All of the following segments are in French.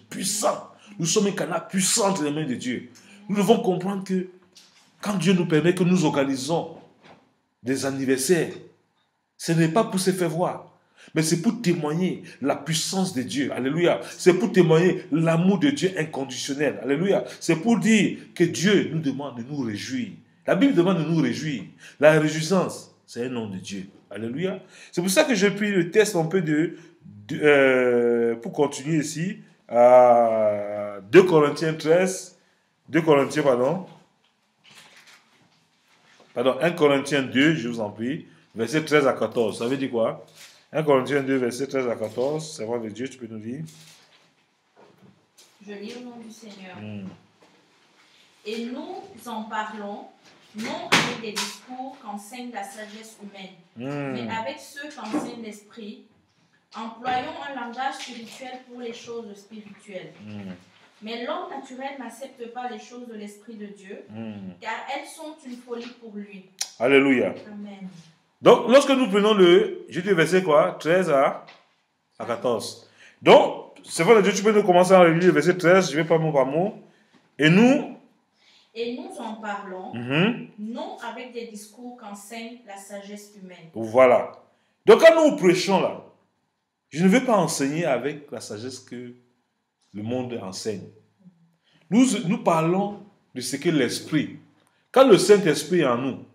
puissant. Nous sommes un canal puissant dans les mains de Dieu. Nous devons comprendre que quand Dieu nous permet que nous organisons des anniversaires, ce n'est pas pour se faire voir, mais c'est pour témoigner la puissance de Dieu. Alléluia. C'est pour témoigner l'amour de Dieu inconditionnel. Alléluia. C'est pour dire que Dieu nous demande de nous réjouir. La Bible demande de nous réjouir. La réjouissance, c'est un nom de Dieu. Alléluia. C'est pour ça que j'ai pris le test un peu pour continuer ici, à 2 Corinthiens 13, 2 Corinthiens, pardon, 1 Corinthiens 2, je vous en prie, verset 13 à 14. Ça veut dire quoi? 1 Corinthiens 2, verset 13 à 14, c'est vrai de Dieu, tu peux nous dire? Je lis au nom du Seigneur. Et nous en parlons, non avec des discours qu'enseigne la sagesse humaine, mais avec ceux qu'enseigne l'esprit, employons un langage spirituel pour les choses spirituelles. Mais l'homme naturel n'accepte pas les choses de l'Esprit de Dieu, car elles sont une folie pour lui. Alléluia. Amen. Donc, lorsque nous prenons j'ai dit verset quoi? 13 à 14. Donc, c'est vrai, Dieu, tu peux nous commencer à lire le verset 13, je ne vais pas mot par mot. Et nous en parlons, non avec des discours qu'enseigne la sagesse humaine. Voilà. Donc, quand nous prêchons là, je ne vais pas enseigner avec la sagesse que le monde enseigne. Nous parlons de ce que l'Esprit. Quand le Saint-Esprit est en nous,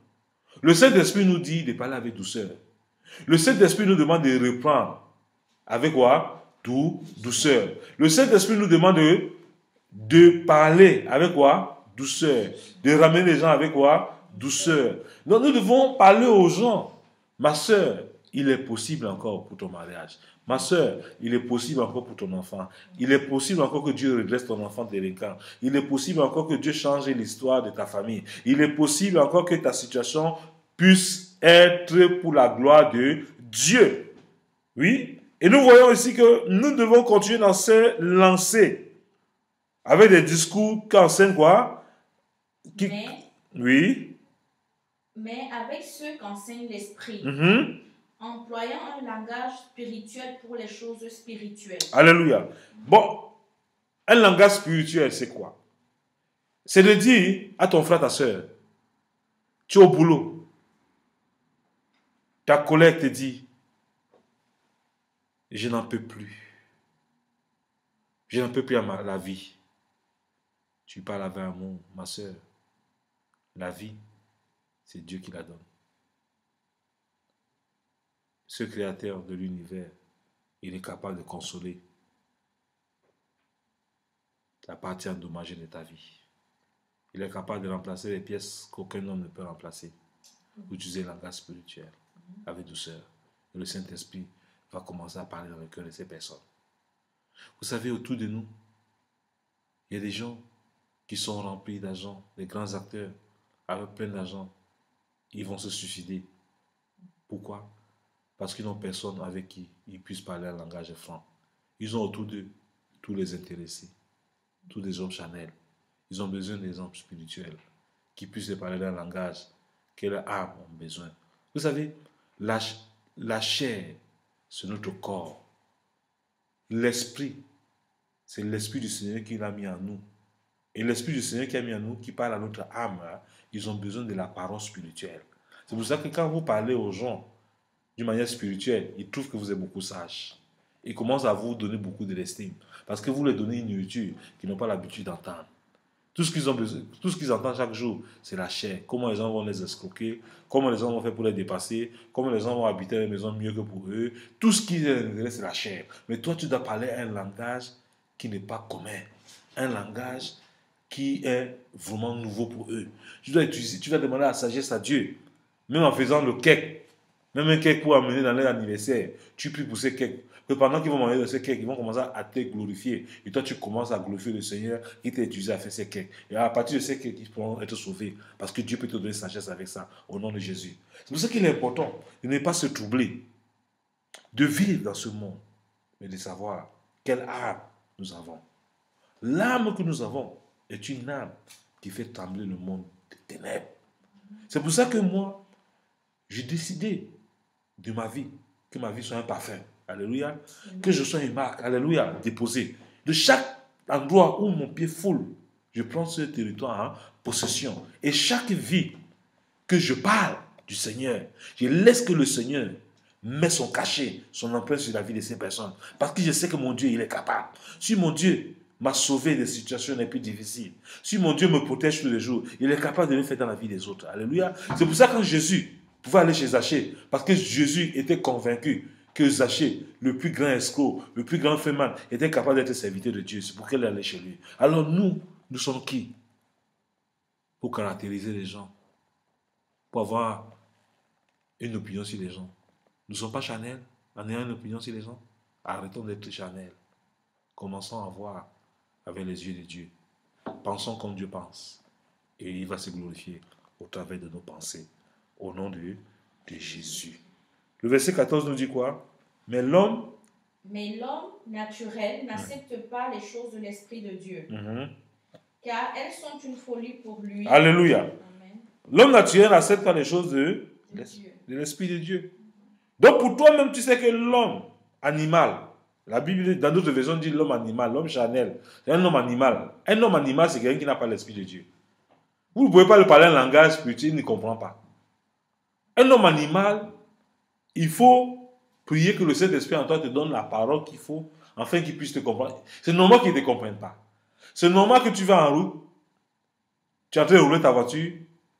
le Saint-Esprit nous dit de parler avec douceur. Le Saint-Esprit nous demande de reprendre. Avec quoi? Douceur. Le Saint-Esprit nous demande de parler avec quoi? Douceur. De ramener les gens avec quoi? Douceur. Donc nous devons parler aux gens. Ma soeur, il est possible encore pour ton mariage. Ma soeur, il est possible encore pour ton enfant. Il est possible encore que Dieu redresse ton enfant délinquant. Il est possible encore que Dieu change l'histoire de ta famille. Il est possible encore que ta situation puisse être pour la gloire de Dieu. Oui. Et nous voyons ici que nous devons continuer dans ces lancers avec des discours qui enseignent quoi? Oui. Mais avec ceux qu'enseigne l'Esprit. Employant un langage spirituel pour les choses spirituelles. Alléluia. Bon, un langage spirituel, c'est quoi? C'est de dire à ton frère, ta soeur, tu es au boulot. Ta collègue te dit, je n'en peux plus. Je n'en peux plus à la vie. Tu parles avec amour, ma soeur. La vie, c'est Dieu qui la donne. Ce créateur de l'univers, il est capable de consoler la partie endommagée de ta vie. Il est capable de remplacer les pièces qu'aucun homme ne peut remplacer. Utiliser le langage spirituel avec douceur. Et le Saint-Esprit va commencer à parler dans le cœur de ces personnes. Vous savez, autour de nous, il y a des gens qui sont remplis d'argent, des grands acteurs avec plein d'argent. Ils vont se suicider. Pourquoi? Parce qu'ils n'ont personne avec qui ils puissent parler un langage franc. Ils ont autour d'eux tous les intéressés, tous les hommes charnels. Ils ont besoin des hommes spirituels qui puissent parler d'un langage que leurs âmes ont besoin. Vous savez, la chair, c'est notre corps. L'esprit, c'est l'esprit du Seigneur qui l'a mis en nous. Et l'esprit du Seigneur qui a mis en nous, qui parle à notre âme, ils ont besoin de la parole spirituelle. C'est pour ça que quand vous parlez aux gens d'une manière spirituelle, ils trouvent que vous êtes beaucoup sage. Ils commencent à vous donner beaucoup de l'estime. Parce que vous leur donnez une nourriture qu'ils n'ont pas l'habitude d'entendre. Tout ce qu'ils ont besoin, tout ce qu'ils entendent chaque jour, c'est la chair. Comment les gens vont les escroquer, comment les gens vont faire pour les dépasser, comment les gens vont habiter les maisons mieux que pour eux. Tout ce qui les intéresse, c'est la chair. Mais toi, tu dois parler un langage qui n'est pas commun. Un langage qui est vraiment nouveau pour eux. Tu dois demander la sagesse à Dieu. Même en faisant le cake. Même un cake pour amener dans leur anniversaire. Tu pries pour ces cakes. Que pendant qu'ils vont manger de ces cakes, ils vont commencer à te glorifier. Et toi, tu commences à glorifier le Seigneur qui t'a utilisé à faire ces cakes. Et à partir de ces cakes, ils pourront être sauvés. Parce que Dieu peut te donner sagesse avec ça. Au nom de Jésus. C'est pour ça qu'il est important de ne pas se troubler. De vivre dans ce monde. Mais de savoir quelle âme nous avons. L'âme que nous avons est une âme qui fait trembler le monde des ténèbres. C'est pour ça que moi, j'ai décidé de ma vie, que ma vie soit un parfum. Alléluia. Que je sois une marque, alléluia, déposée. De chaque endroit où mon pied foule, je prends ce territoire en possession. Et chaque vie que je parle du Seigneur, je laisse que le Seigneur met son cachet, son empreinte sur la vie de ces personnes. Parce que je sais que mon Dieu, il est capable. Si mon Dieu m'a sauvé des situations les plus difficiles, si mon Dieu me protège tous les jours, il est capable de le faire dans la vie des autres. Alléluia. C'est pour ça que Jésus pouvait aller chez Zachée, parce que Jésus était convaincu que Zachée, le plus grand escroc, le plus grand féman, était capable d'être serviteur de Dieu. C'est pour qu'elle allait chez lui. Alors nous sommes qui? Pour caractériser les gens, pour avoir une opinion sur les gens. Nous ne sommes pas charnels en ayant une opinion sur les gens. Arrêtons d'être charnels. Commençons à voir avec les yeux de Dieu. Pensons comme Dieu pense. Et il va se glorifier au travers de nos pensées. Au nom de Jésus. Le verset 14 nous dit quoi? Mais l'homme naturel n'accepte pas les choses de l'Esprit de Dieu. Car elles sont une folie pour lui. Alléluia. L'homme naturel n'accepte pas les choses de l'Esprit de Dieu. Donc pour toi-même, tu sais que l'homme animal, la Bible, dans d'autres versions, dit l'homme animal, l'homme charnel, c'est un homme animal. Un homme animal, c'est quelqu'un qui n'a pas l'Esprit de Dieu. Vous ne pouvez pas lui parler un langage spirituel, il ne comprend pas. Un homme animal, il faut prier que le Saint-Esprit en toi te donne la parole qu'il faut, afin qu'il puisse te comprendre. C'est normal qu'il ne te comprenne pas. C'est normal que tu vas en route, tu es en train de rouler ta voiture,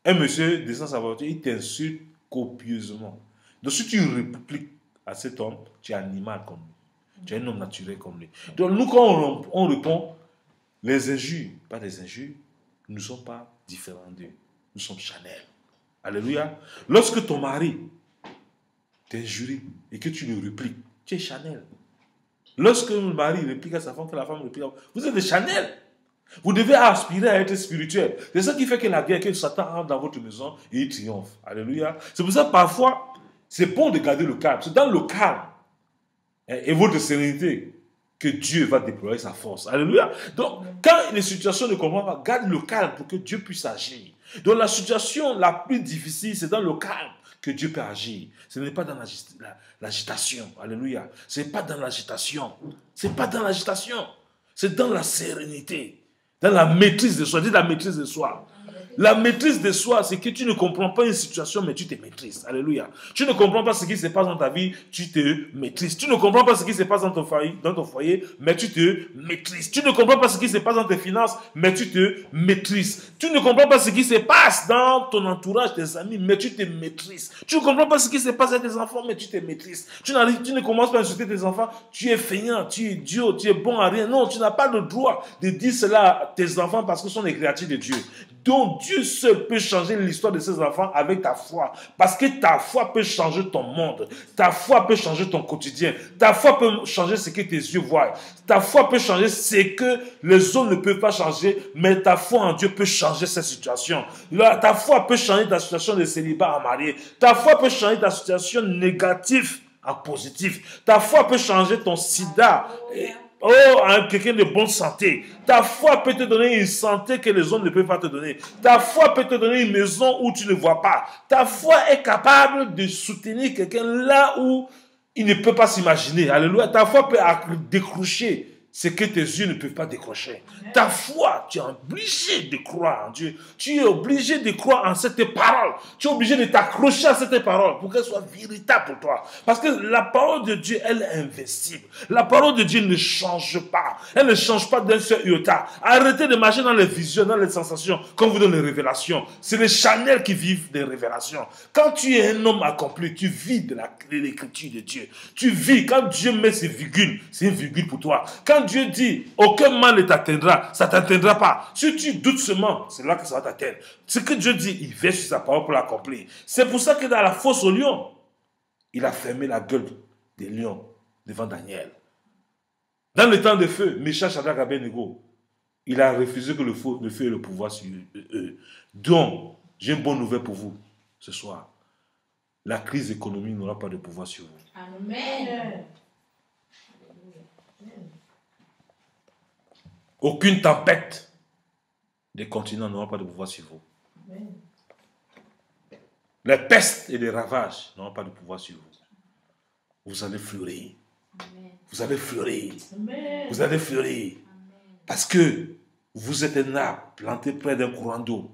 un monsieur descend sa voiture, il t'insulte copieusement. Donc si tu répliques à cet homme, tu es animal comme lui. Tu es un homme naturel comme lui. Donc nous, quand on répond les injures, pas des injures, nous ne sommes pas différents d'eux. Nous sommes charnels. Alléluia. Lorsque ton mari t'injurie et que tu le répliques, tu es charnel. Lorsque le mari réplique à sa femme, que la femme réplique à vous, vous êtes des charnels. Vous devez aspirer à être spirituel. C'est ça qui fait que la guerre, que Satan entre dans votre maison et il triomphe. Alléluia. C'est pour ça que parfois, c'est bon de garder le calme. C'est dans le calme et votre sérénité que Dieu va déployer sa force. Alléluia. Donc, quand les situations ne comprennent pas, garde le calme pour que Dieu puisse agir. Donc, la situation la plus difficile, c'est dans le calme que Dieu peut agir. Ce n'est pas dans l'agitation. Alléluia. Ce n'est pas dans l'agitation. Ce n'est pas dans l'agitation. C'est dans la sérénité. Dans la maîtrise de soi. Dis la maîtrise de soi. La maîtrise de soi, c'est que tu ne comprends pas une situation, mais tu te maîtrises. Alléluia. Tu ne comprends pas ce qui se passe dans ta vie, tu te maîtrises. Tu ne comprends pas ce qui se passe dans ton foyer, mais tu te maîtrises. Tu ne comprends pas ce qui se passe dans tes finances, mais tu te maîtrises. Tu ne comprends pas ce qui se passe dans ton entourage, tes amis, mais tu te maîtrises. Tu ne comprends pas ce qui se passe avec tes enfants, mais tu te maîtrises. Tu ne commences pas à insulter tes enfants, tu es feignant, tu es idiot, tu es bon à rien. Non, tu n'as pas le droit de dire cela à tes enfants parce que ce sont des créatures de Dieu. Donc Dieu seul peut changer l'histoire de ses enfants avec ta foi. Parce que ta foi peut changer ton monde. Ta foi peut changer ton quotidien. Ta foi peut changer ce que tes yeux voient. Ta foi peut changer ce que les autres ne peuvent pas changer. Mais ta foi en Dieu peut changer cette situation. Ta foi peut changer ta situation de célibat à marié. Ta foi peut changer ta situation négative en positif. Ta foi peut changer ton sida. Quelqu'un de bonne santé. Ta foi peut te donner une santé que les hommes ne peuvent pas te donner. Ta foi peut te donner une maison où tu ne vois pas. Ta foi est capable de soutenir quelqu'un là où il ne peut pas s'imaginer. Alléluia. Ta foi peut décrocher ce que tes yeux ne peuvent pas décrocher. Ta foi, tu es obligé de croire en Dieu. Tu es obligé de croire en cette parole. Tu es obligé de t'accrocher à cette parole pour qu'elle soit véritable pour toi. Parce que la parole de Dieu, elle est invincible. La parole de Dieu ne change pas. Elle ne change pas d'un seul iota. Arrêtez de marcher dans les visions, dans les sensations, comme vous dans les révélations. C'est les charnels qui vivent des révélations. Quand tu es un homme accompli, tu vis de l'écriture de Dieu. Tu vis, quand Dieu met ses virgules, c'est une virgule pour toi. Quand Dieu dit, aucun mal ne t'atteindra, ça ne t'atteindra pas. Si tu doutes seulement, c'est là que ça va t'atteindre. Ce que Dieu dit, il veille sur sa parole pour l'accomplir. C'est pour ça que dans la fosse au lion, il a fermé la gueule des lions devant Daniel. Dans le temps de feu, Meshach, Shadrach, Abednego, il a refusé que le feu ait le pouvoir sur eux. Donc, j'ai une bonne nouvelle pour vous ce soir. La crise économique n'aura pas de pouvoir sur vous. Amen. Aucune tempête des continents n'aura pas de pouvoir sur vous. Amen. Les pestes et les ravages n'auront pas de pouvoir sur vous. Vous allez fleurir. Amen. Vous allez fleurir. Amen. Vous allez fleurir. Parce que vous êtes un arbre planté près d'un courant d'eau.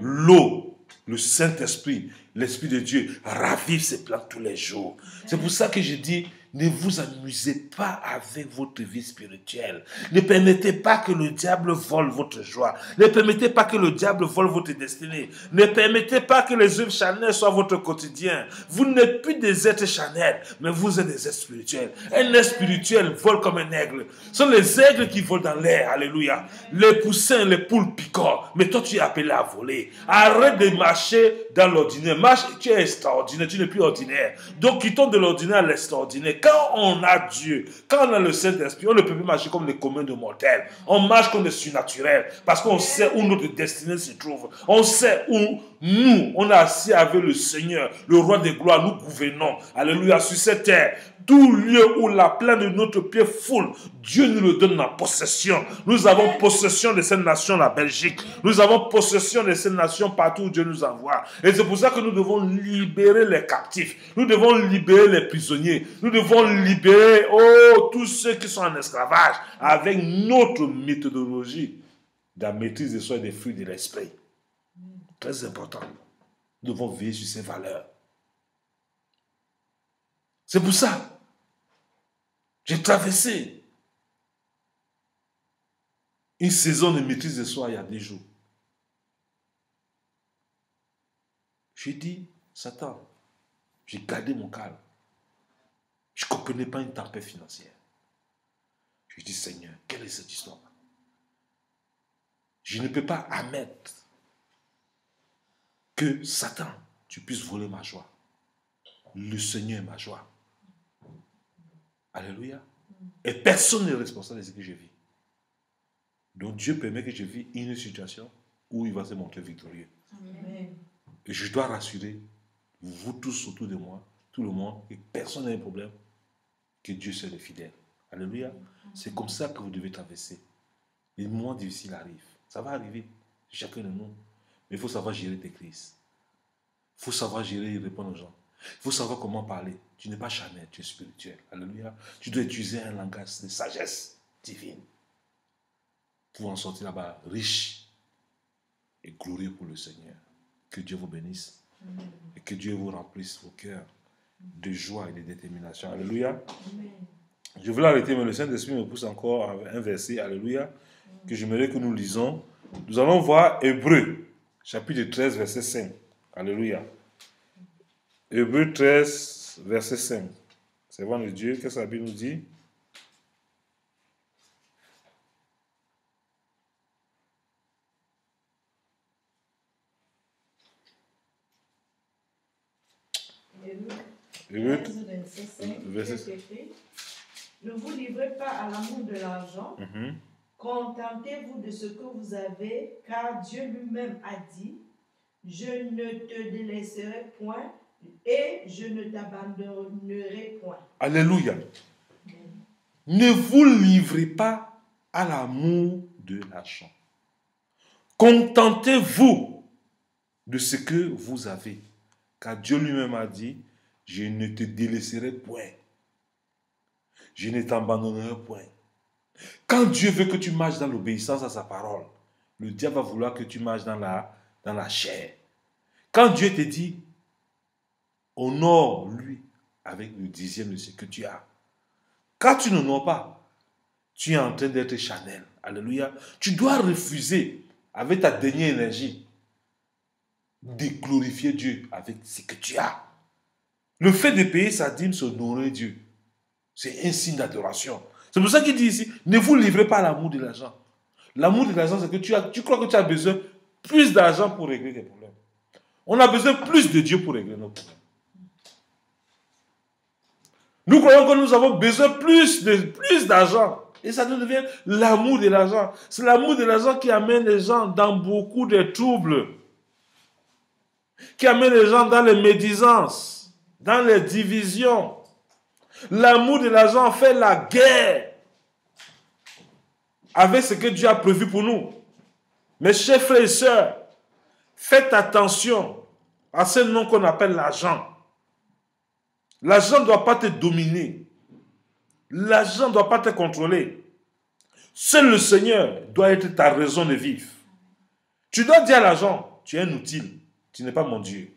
L'eau, le Saint-Esprit, l'Esprit de Dieu ravive ces plantes tous les jours. C'est pour ça que je dis, ne vous amusez pas avec votre vie spirituelle. Ne permettez pas que le diable vole votre joie. Ne permettez pas que le diable vole votre destinée. Ne permettez pas que les œuvres charnelles soient votre quotidien. Vous n'êtes plus des êtres charnels, mais vous êtes des êtres spirituels. Un être spirituel vole comme un aigle. Ce sont les aigles qui volent dans l'air. Alléluia. Les poussins, les poules picorent. Mais toi, tu es appelé à voler. Arrête de marcher dans l'ordinaire. Marche, tu es extraordinaire, tu n'es plus ordinaire. Donc, quittons de l'ordinaire à l'extraordinaire. Quand on a Dieu, quand on a le Saint-Esprit, on ne peut plus marcher comme les communs de mortels. On marche comme des surnaturels. Parce qu'on sait où notre destinée se trouve. On sait où nous, on est assis avec le Seigneur, le roi des gloires, nous gouvernons. Alléluia, sur cette terre. Tout lieu où la plaine de notre pied foule, Dieu nous le donne en possession. Nous avons possession de cette nation, la Belgique. Nous avons possession de cette nation partout où Dieu nous envoie. Et c'est pour ça que nous devons libérer les captifs. Nous devons libérer les prisonniers. Nous devons libérer tous ceux qui sont en esclavage avec notre méthodologie de la maîtrise des soins et des fruits de l'esprit. Très important. Nous devons veiller sur ces valeurs. C'est pour ça. J'ai traversé une saison de maîtrise de soi il y a 2 jours. J'ai dit, Satan, j'ai gardé mon calme. Je ne comprenais pas une tempête financière. J'ai dit, Seigneur, quelle est cette histoire? Je ne peux pas admettre que Satan, tu puisses voler ma joie. Le Seigneur est ma joie. Alléluia. Et personne n'est responsable de ce que je vis. Donc Dieu permet que je vis une situation où il va se montrer victorieux. Amen. Et je dois rassurer vous tous autour de moi, tout le monde, et personne n'a un problème, que Dieu soit le fidèle. Alléluia. C'est comme ça que vous devez traverser. Les moments difficiles arrivent. Ça va arriver, chacun de nous. Mais il faut savoir gérer tes crises. Il faut savoir gérer et répondre aux gens. Il faut savoir comment parler. Tu n'es pas charnel, tu es spirituel. Alléluia. Tu dois utiliser un langage de sagesse divine pour en sortir là-bas riche et glorieux pour le Seigneur. Que Dieu vous bénisse. Amen. Et que Dieu vous remplisse vos cœurs de joie et de détermination. Alléluia. Amen. Je voulais arrêter, mais le Saint-Esprit me pousse encore un verset. Alléluia. Que j'aimerais que nous lisons. Nous allons voir Hébreux, chapitre 13, verset 5. Alléluia. Hébreux 13, verset 5. Servant de Dieu, qu'est-ce que la Bible nous dit? Hébreux 13, verset 5. Ne vous livrez pas à l'amour de l'argent. Contentez-vous de ce que vous avez, car Dieu lui-même a dit, je ne te délaisserai point et je ne t'abandonnerai point. Alléluia. Ne vous livrez pas à l'amour de l'argent. Contentez-vous de ce que vous avez, car Dieu lui-même a dit, je ne te délaisserai point. Je ne t'abandonnerai point. Quand Dieu veut que tu marches dans l'obéissance à sa parole, le diable va vouloir que tu marches dans la chair. Quand Dieu te dit, honore-lui avec le 10e de ce que tu as. Quand tu n'honores pas, tu es en train d'être charnel. Alléluia. Tu dois refuser avec ta dernière énergie de glorifier Dieu avec ce que tu as. Le fait de payer sa dîme, c'est honorer Dieu. C'est un signe d'adoration. C'est pour ça qu'il dit ici, ne vous livrez pas à l'amour de l'argent. L'amour de l'argent, c'est que tu crois que tu as besoin plus d'argent pour régler tes problèmes. On a besoin plus de Dieu pour régler nos problèmes. Nous croyons que nous avons besoin plus d'argent. Et ça devient l'amour de l'argent. C'est l'amour de l'argent qui amène les gens dans beaucoup de troubles. Qui amène les gens dans les médisances, dans les divisions. L'amour de l'argent fait la guerre avec ce que Dieu a prévu pour nous. Mes chers frères et sœurs, faites attention à ce nom qu'on appelle l'argent. L'argent ne doit pas te dominer. L'argent ne doit pas te contrôler. Seul le Seigneur doit être ta raison de vivre. Tu dois dire à l'argent, tu es inutile, tu n'es pas mon Dieu.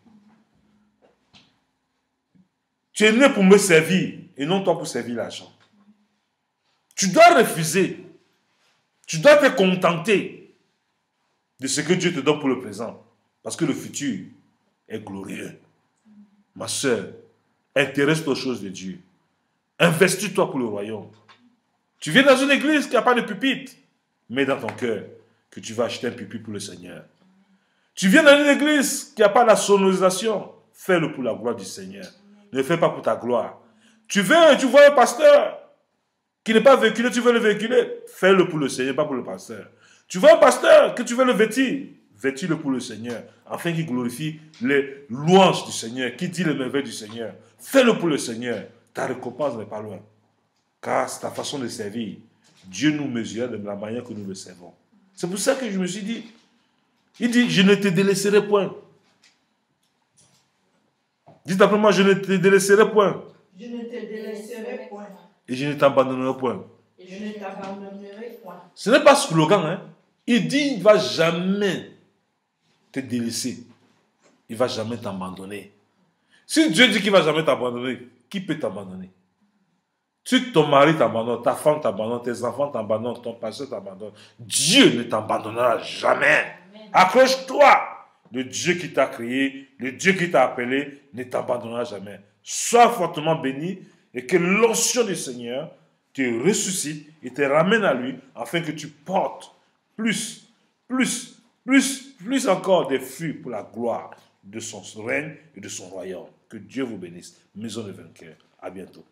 Tu es né pour me servir et non toi pour servir l'argent. Tu dois refuser. Tu dois te contenter de ce que Dieu te donne pour le présent. Parce que le futur est glorieux. Ma soeur, intéresse-toi aux choses de Dieu. Investis-toi pour le royaume. Tu viens dans une église qui n'a pas de pupitre. Mets dans ton cœur que tu vas acheter un pupitre pour le Seigneur. Tu viens dans une église qui n'a pas la sonorisation. Fais-le pour la gloire du Seigneur. Ne le fais pas pour ta gloire. Tu vois un pasteur qui n'est pas véhiculé, tu veux le véhiculer. Fais-le pour le Seigneur, pas pour le pasteur. Tu vois un pasteur que tu veux le vêtir. Vêtis-le pour le Seigneur, afin qu'il glorifie les louanges du Seigneur, qui dit les merveilles du Seigneur. Fais-le pour le Seigneur. Ta récompense n'est pas loin. Car c'est ta façon de servir. Dieu nous mesure de la manière que nous le servons. C'est pour ça que je me suis dit, il dit, je ne te délaisserai point. Dites après moi, je ne te délaisserai point. Je ne te délaisserai point. Et je ne t'abandonnerai point. Et je ne t'abandonnerai point. Ce n'est pas slogan, hein. Il dit, il ne va jamais te délaisser. Il ne va jamais t'abandonner. Si Dieu dit qu'il ne va jamais t'abandonner, qui peut t'abandonner? Si ton mari t'abandonne, ta femme t'abandonne, tes enfants t'abandonnent, ton pasteur t'abandonne, Dieu ne t'abandonnera jamais. Accroche-toi. Le Dieu qui t'a créé, le Dieu qui t'a appelé, ne t'abandonnera jamais. Sois fortement béni et que l'onction du Seigneur te ressuscite et te ramène à lui afin que tu portes plus encore des fruits pour la gloire de son règne et de son royaume. Que Dieu vous bénisse. Maison de vainqueurs. À bientôt.